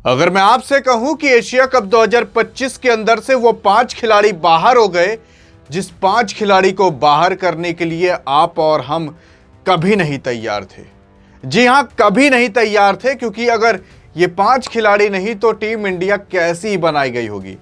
अगर मैं आपसे कहूं कि एशिया कप 2025 के अंदर से वो 5 खिलाड़ी बाहर हो गए, जिस 5 खिलाड़ी को बाहर करने के लिए आप और हम कभी नहीं तैयार थे। जी हां, कभी नहीं तैयार थे, क्योंकि अगर ये 5 खिलाड़ी नहीं तो टीम इंडिया कैसी बनाई गई होगी।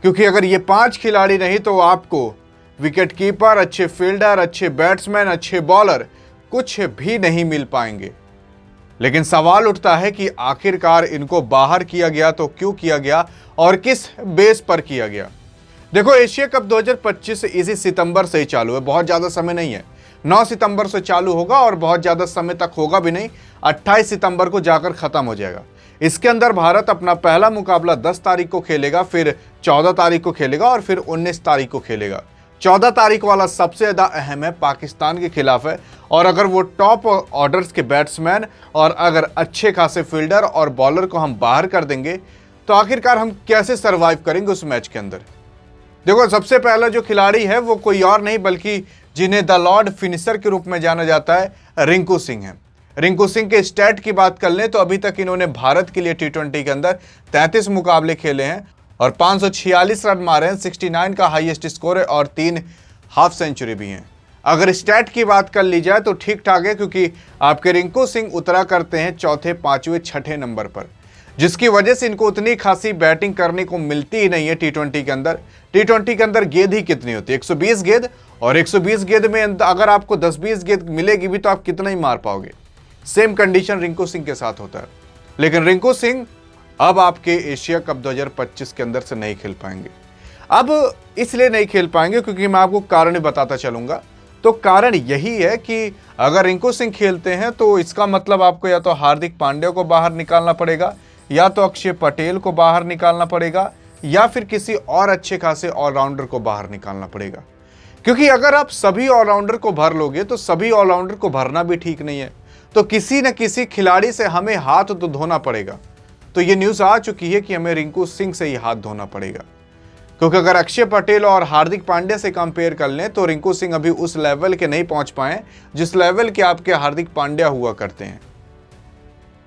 क्योंकि अगर ये 5 खिलाड़ी नहीं तो आपको विकेट कीपर, अच्छे फील्डर, अच्छे बैट्समैन, अच्छे बॉलर कुछ भी नहीं मिल पाएंगे। लेकिन सवाल उठता है कि आखिरकार इनको बाहर किया गया तो क्यों किया गया और किस बेस पर किया गया। देखो, एशिया कप 2025 इसी सितंबर से ही चालू है, बहुत ज़्यादा समय नहीं है। 9 सितंबर से चालू होगा और बहुत ज़्यादा समय तक होगा भी नहीं, 28 सितंबर को जाकर ख़त्म हो जाएगा। इसके अंदर भारत अपना पहला मुकाबला 10 तारीख को खेलेगा, फिर 14 तारीख को खेलेगा और फिर 19 तारीख को खेलेगा। 14 तारीख वाला सबसे ज़्यादा अहम है, पाकिस्तान के खिलाफ है। और अगर वो टॉप ऑर्डर्स के बैट्समैन और अगर अच्छे खासे फील्डर और बॉलर को हम बाहर कर देंगे तो आखिरकार हम कैसे सरवाइव करेंगे उस मैच के अंदर। देखो, सबसे पहला जो खिलाड़ी है वो कोई और नहीं बल्कि जिन्हें द लॉर्ड फिनिशर के रूप में जाना जाता है, रिंकू सिंह है। रिंकू सिंह के स्टैट की बात कर लें तो अभी तक इन्होंने भारत के लिए T20 के अंदर 33 मुकाबले खेले हैं और 546 रन मारे हैं, 69 का हाईएस्ट स्कोर है और 3 हाफ सेंचुरी भी हैं। अगर स्टैट की बात कर ली जाए तो ठीक ठाक है, क्योंकि आपके रिंकू सिंह उतरा करते हैं चौथे, पांचवें, छठे नंबर पर, जिसकी वजह से इनको उतनी खासी बैटिंग करने को मिलती ही नहीं है T20 के अंदर। T20 के अंदर गेंद ही कितनी होती है, 120 गेंद, और 120 गेंद में अगर आपको 10-20 गेंद मिलेगी भी तो आप कितना ही मार पाओगे। सेम कंडीशन रिंकू सिंह के साथ होता है। लेकिन रिंकू सिंह अब आपके एशिया कप 2025 के अंदर से नहीं खेल पाएंगे। अब इसलिए नहीं खेल पाएंगे क्योंकि मैं आपको कारण बताता चलूंगा। तो कारण यही है कि अगर रिंकू सिंह खेलते हैं तो इसका मतलब आपको या तो हार्दिक पांड्या को बाहर निकालना पड़ेगा, या तो अक्षय पटेल को बाहर निकालना पड़ेगा, या फिर किसी और अच्छे खासे ऑलराउंडर को बाहर निकालना पड़ेगा। क्योंकि अगर आप सभी ऑलराउंडर को भर लोगे तो सभी ऑलराउंडर को भरना भी ठीक नहीं है, तो किसी न किसी खिलाड़ी से हमें हाथ तो धोना पड़ेगा। तो ये न्यूज़ आ चुकी है कि हमें रिंकू सिंह से ही हाथ धोना पड़ेगा, क्योंकि अगर अक्षय पटेल और हार्दिक पांड्या से कंपेयर कर लें तो रिंकू सिंह अभी उस लेवल के नहीं पहुंच पाए जिस लेवल के आपके हार्दिक पांड्या हुआ करते हैं।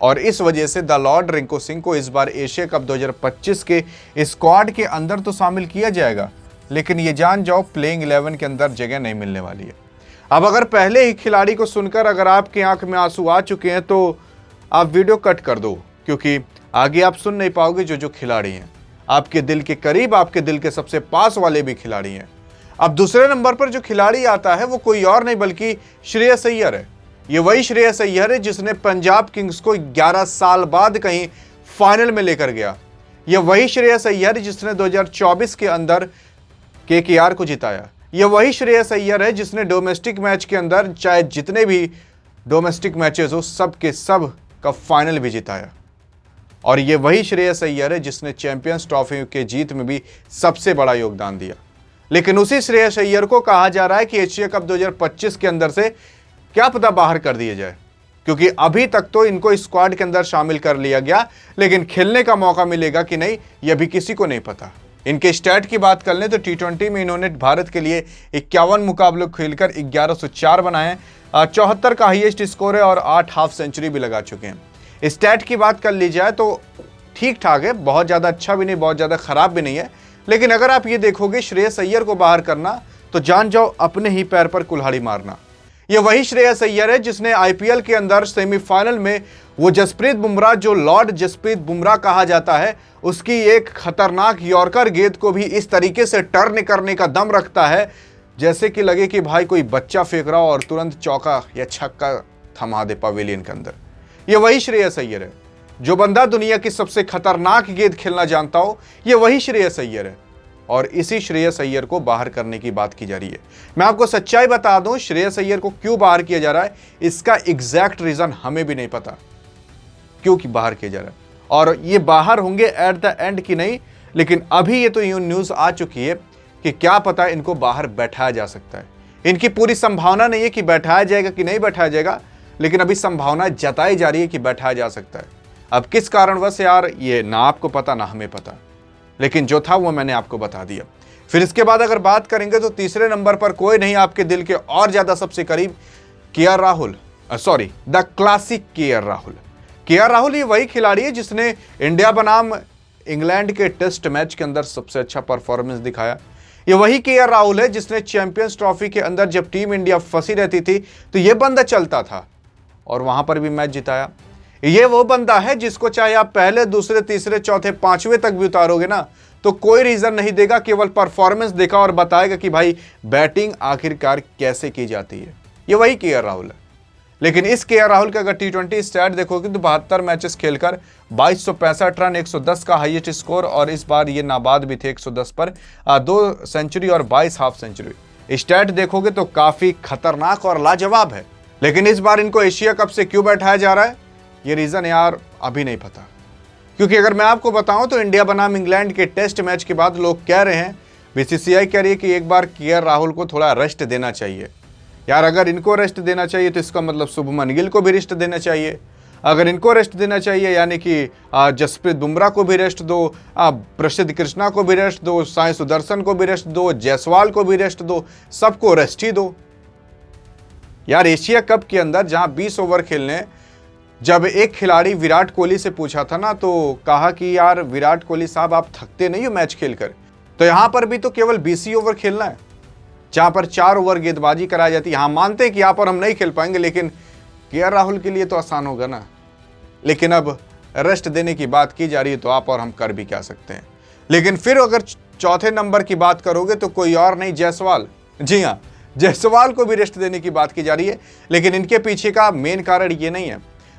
और इस वजह से द लॉर्ड रिंकू सिंह को इस बार एशिया कप 2025 के स्क्वाड के अंदर तो शामिल किया जाएगा, लेकिन ये जान जाओ प्लेइंग 11 के अंदर जगह नहीं मिलने वाली है। अब अगर पहले ही खिलाड़ी को सुनकर अगर आपकी आंख में आंसू आ चुके हैं तो आप वीडियो कट कर दो, क्योंकि आगे आप सुन नहीं पाओगे जो खिलाड़ी हैं आपके दिल के करीब, आपके दिल के सबसे पास वाले भी खिलाड़ी हैं। अब दूसरे नंबर पर जो खिलाड़ी आता है वो कोई और नहीं बल्कि श्रेयस अय्यर है। ये वही श्रेयस अय्यर है जिसने पंजाब किंग्स को 11 साल बाद कहीं फाइनल में लेकर गया। ये वही श्रेयस अय्यर जिसने 2024 के अंदर KKR को जिताया। ये वही श्रेयस अय्यर है जिसने डोमेस्टिक मैच के अंदर चाहे जितने भी डोमेस्टिक मैचेस हो सब के सब का फाइनल भी जिताया। और ये वही श्रेयस अय्यर है जिसने चैंपियंस ट्रॉफी के जीत में भी सबसे बड़ा योगदान दिया। लेकिन उसी श्रेयस अय्यर को कहा जा रहा है कि एशिया कप 2025 के अंदर से क्या पता बाहर कर दिया जाए, क्योंकि अभी तक तो इनको स्क्वाड के अंदर शामिल कर लिया गया, लेकिन खेलने का मौका मिलेगा कि नहीं यह भी किसी को नहीं पता। इनके स्टैट की बात कर लें तो T20 में इन्होंने भारत के लिए 51 मुकाबले खेलकर 1104 बनाए, 74 का हाईएस्ट स्कोर है और 8 हाफ सेंचुरी भी लगा चुके हैं। स्टैट की बात कर ली जाए तो ठीक ठाक है, बहुत ज़्यादा अच्छा भी नहीं, बहुत ज़्यादा खराब भी नहीं है। लेकिन अगर आप ये देखोगे श्रेयस अय्यर को बाहर करना तो जान जाओ अपने ही पैर पर कुल्हाड़ी मारना। ये वही श्रेयस अय्यर है जिसने IPL के अंदर सेमीफाइनल में वो जसप्रीत बुमराह, जो लॉर्ड जसप्रीत बुमराह कहा जाता है, उसकी एक खतरनाक यॉर्कर गेंद को भी इस तरीके से टर्न करने का दम रखता है जैसे कि लगे कि भाई कोई बच्चा फेंक रहा हो और तुरंत चौका या छक्का थमा दे पवेलियन के अंदर। ये वही श्रेयस अय्यर है। जो बंदा दुनिया की सबसे खतरनाक गेंद खेलना जानता हो, ये वही श्रेयस अय्यर है। और इसी श्रेयस अय्यर को बाहर करने की बात की जा रही है। मैं आपको सच्चाई बता दूं, श्रेयस अय्यर को क्यों बाहर किया जा रहा है इसका एग्जैक्ट रीजन हमें भी नहीं पता क्यों कि बाहर किया जा रहा है, और ये बाहर होंगे एट द एंड की नहीं। लेकिन अभी ये तो यूं न्यूज आ चुकी है कि क्या पता इनको बाहर बैठाया जा सकता है। इनकी पूरी संभावना नहीं है कि बैठाया जाएगा कि नहीं बैठाया जाएगा, लेकिन अभी संभावना जताई जा रही है कि बैठाया जा सकता है। अब किस कारणवश यार ये ना आपको पता ना हमें पता, लेकिन जो था वो मैंने आपको बता दिया। फिर इसके बाद अगर बात करेंगे तो तीसरे नंबर पर कोई नहीं आपके दिल के और ज्यादा सबसे करीब, the classic KL Rahul. KL Rahul ये वही खिलाड़ी है जिसने इंडिया बनाम इंग्लैंड के टेस्ट मैच के अंदर सबसे अच्छा परफॉर्मेंस दिखाया। ये वही केएल राहुल है जिसने चैंपियंस ट्रॉफी के अंदर जब टीम इंडिया फंसी रहती थी तो ये बंदा चलता था और वहां पर भी मैच जिताया। ये वो बंदा है जिसको चाहे आप पहले, दूसरे, तीसरे, चौथे, पांचवें तक भी उतारोगे ना तो कोई रीजन नहीं देगा, केवल परफॉर्मेंस देखा और बताएगा कि भाई बैटिंग आखिरकार कैसे की जाती है। ये वही केएल राहुल है। लेकिन इस केएल राहुल का अगर T20 स्टैट देखोगे तो 72 मैचेस खेलकर 2265 रन, 110 का हाईएस्ट स्कोर, और इस बार ये नाबाद भी थे 110 पर, 2 सेंचुरी और 22 हाफ सेंचुरी। स्टैट देखोगे तो काफी खतरनाक और लाजवाब है। लेकिन इस बार इनको एशिया कप से क्यों बैठाया जा रहा है, ये रीजन यार अभी नहीं पता। क्योंकि अगर मैं आपको बताऊं तो इंडिया बनाम इंग्लैंड के टेस्ट मैच के बाद लोग कह रहे हैं, बीसीसीआई कह रही है कि एक बार केएल राहुल को थोड़ा रेस्ट देना चाहिए। यार अगर इनको रेस्ट देना चाहिए तो इसका मतलब शुभमन गिल को भी रेस्ट देना चाहिए। अगर इनको रेस्ट देना चाहिए यानी कि जसप्रीत बुमराह को भी रेस्ट दो, प्रसिद्ध कृष्णा को भी रेस्ट दो, साई सुदर्शन को भी रेस्ट दो, जायसवाल को भी रेस्ट दो, सबको रेस्ट ही दो। यार एशिया कप के अंदर जहां 20 ओवर खेलने, जब एक खिलाड़ी विराट कोहली से पूछा था ना तो कहा कि यार विराट कोहली साहब आप थकते नहीं हो मैच खेलकर, तो यहां पर भी तो केवल 20 ही ओवर खेलना है जहां पर 4 ओवर गेंदबाजी कराई जाती है। हाँ मानते हैं कि यहां पर हम नहीं खेल पाएंगे, लेकिन केएल राहुल के लिए तो आसान होगा ना। लेकिन अब रेस्ट देने की बात की जा रही है तो आप और हम कर भी क्या सकते हैं। लेकिन फिर अगर चौथे नंबर की बात करोगे तो कोई और नहीं, जायसवाल। जी हाँ, जायसवाल को भी रेस्ट देने की बात की जा रही है। लेकिन इनके पीछे का मेन कारण ये नहीं है।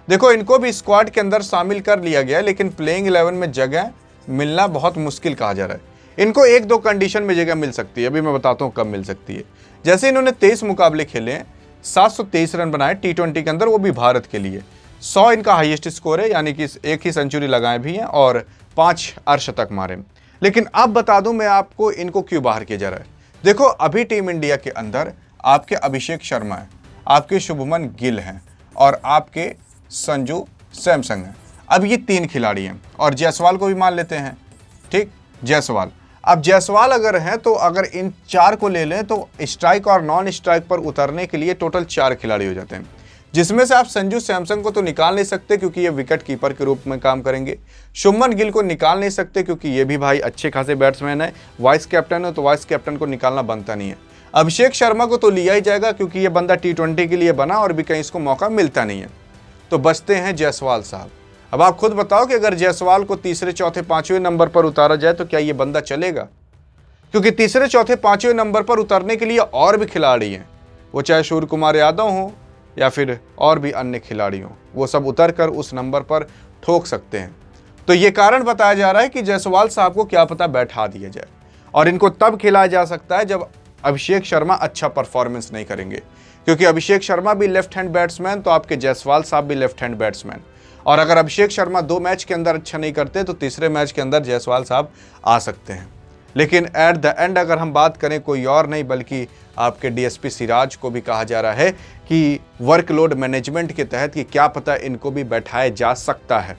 देखो इनको भी स्क्वाड के अंदर शामिल कर लिया गया है, लेकिन प्लेइंग 11 में जगह मिलना बहुत मुश्किल कहा जा रहा है। इनको 1-2 कंडीशन में जगह मिल सकती है, अभी मैं बताता हूँ कब मिल सकती है। जैसे इन्होंने 23 मुकाबले खेले हैं, 723 रन बनाए T20 के अंदर, वो भी भारत के लिए। 100 इनका हाईएस्ट स्कोर है, यानी कि एक ही सेंचुरी लगाए भी हैं और 5 अर्धशतक मारे। लेकिन अब बता दूं मैं आपको इनको क्यों बाहर किया जा रहा है। देखो अभी टीम इंडिया के अंदर आपके अभिषेक शर्मा है, आपके शुभमन गिल हैं और आपके संजू सैमसन हैं। अब ये 3 खिलाड़ी हैं और जायसवाल को भी मान लेते हैं, ठीक, जायसवाल। अब जायसवाल अगर हैं तो अगर इन 4 को ले लें तो स्ट्राइक और नॉन स्ट्राइक पर उतरने के लिए टोटल 4 खिलाड़ी हो जाते हैं, जिसमें से आप संजू सैमसन को तो निकाल नहीं सकते क्योंकि ये विकेट कीपर के रूप में काम करेंगे। शुभमन गिल को निकाल नहीं सकते क्योंकि ये भी भाई अच्छे खासे बैट्समैन है, वाइस कैप्टन है, तो वाइस कैप्टन को निकालना बनता नहीं है। अभिषेक शर्मा को तो लिया ही जाएगा क्योंकि ये बंदा T20 के लिए बना और भी कहीं इसको मौका मिलता नहीं है। तो बचते हैं जायसवाल साहब। अब आप खुद बताओ कि अगर जायसवाल को तीसरे, चौथे, पांचवें नंबर पर उतारा जाए तो क्या ये बंदा चलेगा? क्योंकि तीसरे, चौथे, पांचवें नंबर पर उतरने के लिए और भी खिलाड़ी हैं, वो चाहे सूर्य कुमार यादव हों या फिर और भी अन्य खिलाड़ी हों, वो सब उतर कर उस नंबर पर ठोक सकते हैं। तो ये कारण बताया जा रहा है कि जायसवाल साहब को क्या पता बैठा दिया जाए, और इनको तब खिलाया जा सकता है जब अभिषेक शर्मा अच्छा परफॉर्मेंस नहीं करेंगे, क्योंकि अभिषेक शर्मा भी लेफ्ट हैंड बैट्समैन तो आपके जायसवाल साहब भी लेफ्ट हैंड बैट्समैन, और अगर अभिषेक शर्मा 2 मैच के अंदर अच्छा नहीं करते तो तीसरे मैच के अंदर जायसवाल साहब आ सकते हैं। लेकिन एट द एंड अगर हम बात करें, कोई और नहीं बल्कि आपके डीएसपी सिराज को भी कहा जा रहा है कि वर्कलोड मैनेजमेंट के तहत कि क्या पता इनको भी बैठाया जा सकता है।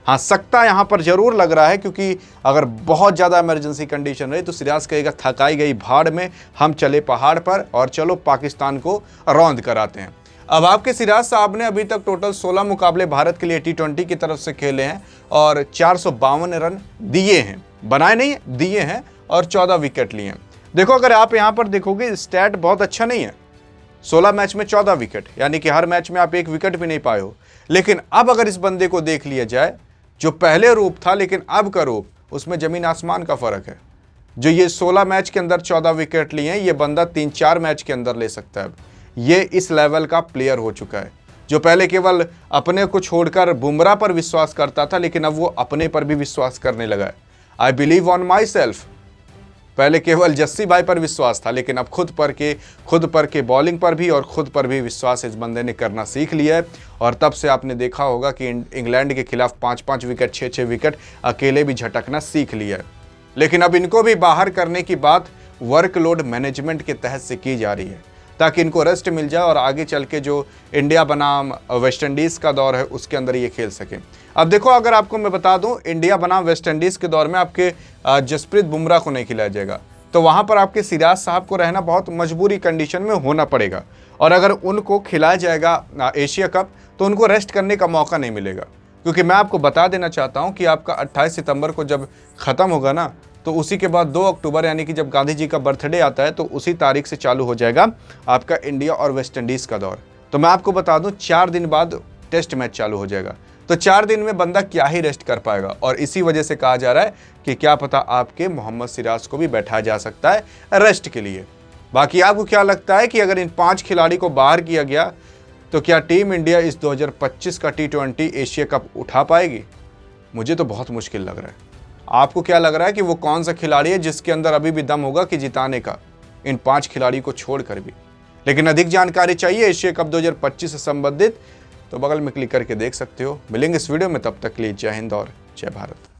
हाँ, सकता यहाँ पर जरूर लग रहा है, क्योंकि अगर बहुत ज़्यादा इमरजेंसी कंडीशन रही तो सिराज कहेगा थकाई गई भाड़ में, हम चले पहाड़ पर और चलो पाकिस्तान को रौंद कराते हैं। अब आपके सिराज साहब ने अभी तक टोटल 16 मुकाबले भारत के लिए T20 की तरफ से खेले हैं और 452 रन दिए हैं, बनाए नहीं दिए हैं, और 14 विकेट लिए हैं। देखो अगर आप यहाँ पर देखोगे स्टैट बहुत अच्छा नहीं है, 16 मैच में 14 विकेट, यानी कि हर मैच में आप 1 विकेट भी नहीं पाए हो। लेकिन अब अगर इस बंदे को देख लिया जाए, जो पहले रूप था लेकिन अब का रूप, उसमें जमीन आसमान का फर्क है। जो ये 16 मैच के अंदर 14 विकेट लिए हैं, ये बंदा 3-4 मैच के अंदर ले सकता है। ये इस लेवल का प्लेयर हो चुका है, जो पहले केवल अपने को छोड़कर बुमराह पर विश्वास करता था, लेकिन अब वो अपने पर भी विश्वास करने लगा है। I believe on my self. पहले केवल जस्सी भाई पर विश्वास था, लेकिन अब खुद पर के बॉलिंग पर भी और खुद पर भी विश्वास इस बंदे ने करना सीख लिया है। और तब से आपने देखा होगा कि इंग्लैंड के खिलाफ 5-5 विकेट, 6-6 विकेट अकेले भी झटकना सीख लिया है। लेकिन अब इनको भी बाहर करने की बात वर्कलोड मैनेजमेंट के तहत से की जा रही है, ताकि इनको रेस्ट मिल जाए और आगे चल के जो इंडिया बनाम वेस्ट इंडीज़ का दौर है उसके अंदर ये खेल सकें। अब देखो अगर आपको मैं बता दूं, इंडिया बनाम वेस्ट इंडीज़ के दौर में आपके जसप्रीत बुमराह को नहीं खिलाया जाएगा, तो वहाँ पर आपके सिराज साहब को रहना बहुत मजबूरी कंडीशन में होना पड़ेगा। और अगर उनको खिलाया जाएगा एशिया कप तो उनको रेस्ट करने का मौका नहीं मिलेगा। क्योंकि मैं आपको बता देना चाहता हूं कि आपका 28 सितंबर को जब ख़त्म होगा ना, तो उसी के बाद 2 अक्टूबर यानी कि जब गांधी जी का बर्थडे आता है, तो उसी तारीख से चालू हो जाएगा आपका इंडिया और वेस्ट इंडीज़ का दौर। तो मैं आपको बता दूं 4 दिन बाद टेस्ट मैच चालू हो जाएगा। तो 4 दिन में बंदा क्या ही रेस्ट कर पाएगा, और इसी वजह से कहा जा रहा है कि क्या पता आपके मोहम्मद सिराज को भी बैठाया जा सकता है रेस्ट के लिए। बाकी आपको क्या लगता है कि अगर इन 5 खिलाड़ी को बाहर किया गया तो क्या टीम इंडिया इस 2025 का T20 एशिया कप उठा पाएगी? मुझे तो बहुत मुश्किल लग रहा है। आपको क्या लग रहा है कि वो कौन सा खिलाड़ी है जिसके अंदर अभी भी दम होगा कि जिताने का, इन 5 खिलाड़ी को छोड़कर भी? लेकिन अधिक जानकारी चाहिए एशिया कप 2025 से संबंधित तो बगल में क्लिक करके देख सकते हो। मिलेंगे इस वीडियो में, तब तक के लिए जय हिंद और जय भारत।